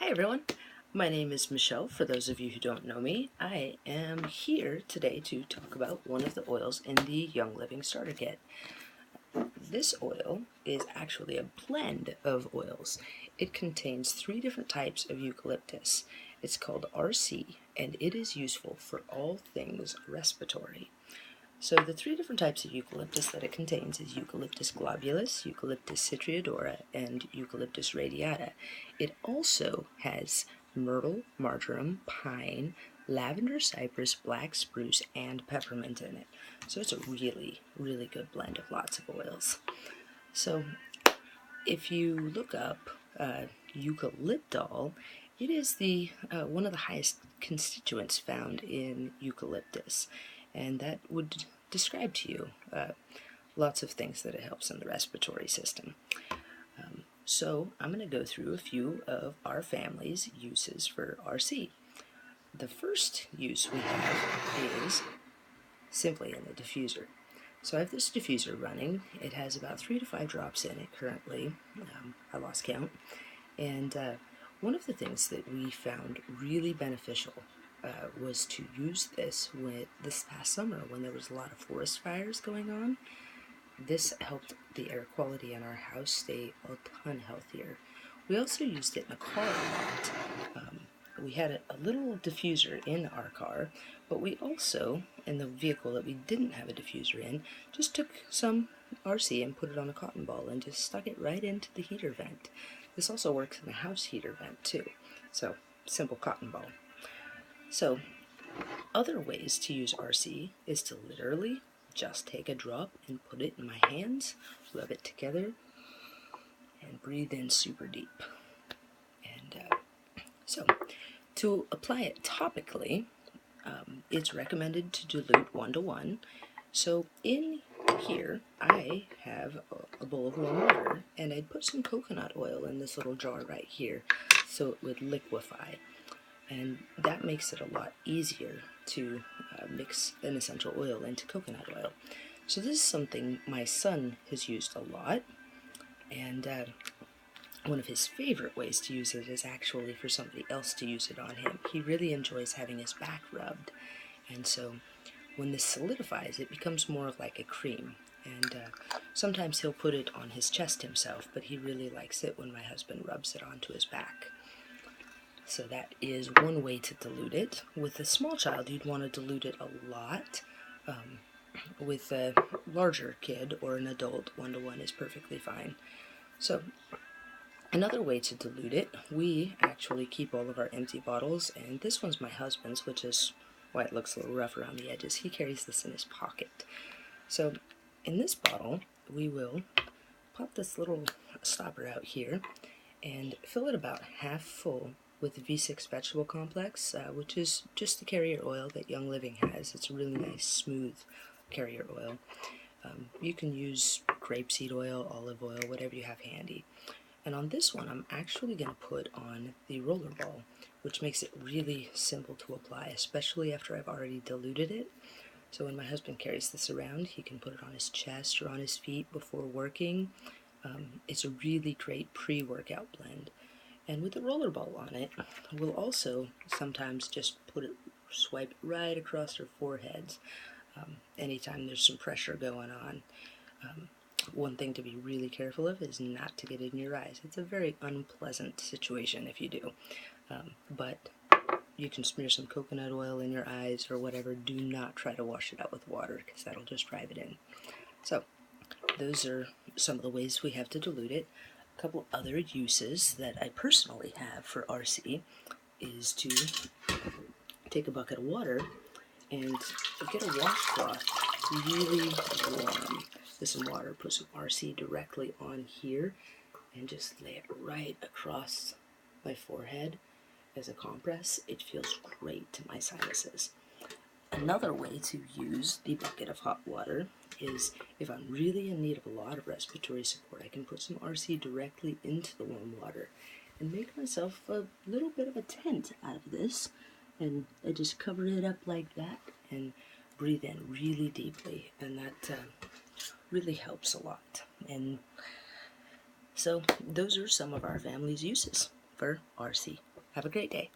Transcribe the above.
Hi everyone, my name is Michelle. For those of you who don't know me, I am here today to talk about one of the oils in the Young Living Starter Kit. This oil is actually a blend of oils. It contains 3 different types of eucalyptus. It's called RC, and it is useful for all things respiratory. So the 3 different types of eucalyptus that it contains is Eucalyptus globulus, Eucalyptus citriodora, and Eucalyptus radiata. It also has myrtle, marjoram, pine, lavender, cypress, black spruce, and peppermint in it. So it's a really, really good blend of lots of oils. So if you look up eucalyptol, it is the one of the highest constituents found in eucalyptus, and that would describe to you lots of things that it helps in the respiratory system. So I'm going to go through a few of our family's uses for RC. The first use we have is simply in the diffuser. So I have this diffuser running. It has about 3 to 5 drops in it currently. I lost count. And one of the things that we found really beneficial was to use this this past summer when there was a lot of forest fires going on. This helped the air quality in our house stay a ton healthier. We also used it in the car a lot. We had a little diffuser in our car, but we also, in the vehicle that we didn't have a diffuser in, just took some RC and put it on a cotton ball and just stuck it right into the heater vent. This also works in the house heater vent too. So, simple cotton ball. So, other ways to use RC is to literally just take a drop and put it in my hands, rub it together, and breathe in super deep. And so, to apply it topically, it's recommended to dilute 1:1. So in here, I have a bowl of warm water, and I'd put some coconut oil in this little jar right here so it would liquefy. And that makes it a lot easier to mix an essential oil into coconut oil. So this is something my son has used a lot, and one of his favorite ways to use it is actually for somebody else to use it on him. He really enjoys having his back rubbed, and so when this solidifies, it becomes more of like a cream. And sometimes he'll put it on his chest himself, but he really likes it when my husband rubs it onto his back. So that is one way to dilute it. With a small child, you'd want to dilute it a lot. With a larger kid or an adult, 1:1 is perfectly fine. So another way to dilute it, we actually keep all of our empty bottles, and this one's my husband's, which is why it looks a little rough around the edges. He carries this in his pocket. So in this bottle, we will pop this little stopper out here and fill it about half full with V6 vegetable complex, which is just the carrier oil that Young Living has. It's a really nice, smooth carrier oil. You can use grapeseed oil, olive oil, whatever you have handy. And on this one, I'm actually going to put on the roller ball, which makes it really simple to apply, especially after I've already diluted it. So when my husband carries this around, he can put it on his chest or on his feet before working. It's a really great pre-workout blend. And with the roller ball on it, we'll also sometimes just swipe it right across our foreheads anytime there's some pressure going on. One thing to be really careful of is not to get in your eyes. It's a very unpleasant situation if you do. But you can smear some coconut oil in your eyes or whatever. Do not try to wash it out with water because that'll just drive it in. So those are some of the ways we have to dilute it. A couple other uses that I personally have for RC is to take a bucket of water and get a washcloth really warm with some water, put some RC directly on here, and just lay it right across my forehead as a compress. It feels great to my sinuses. Another way to use the bucket of hot water is if I'm really in need of a lot of respiratory support, I can put some RC directly into the warm water and make myself a little bit of a tent out of this. And I just cover it up like that and breathe in really deeply, and that really helps a lot. And so those are some of our family's uses for RC. Have a great day.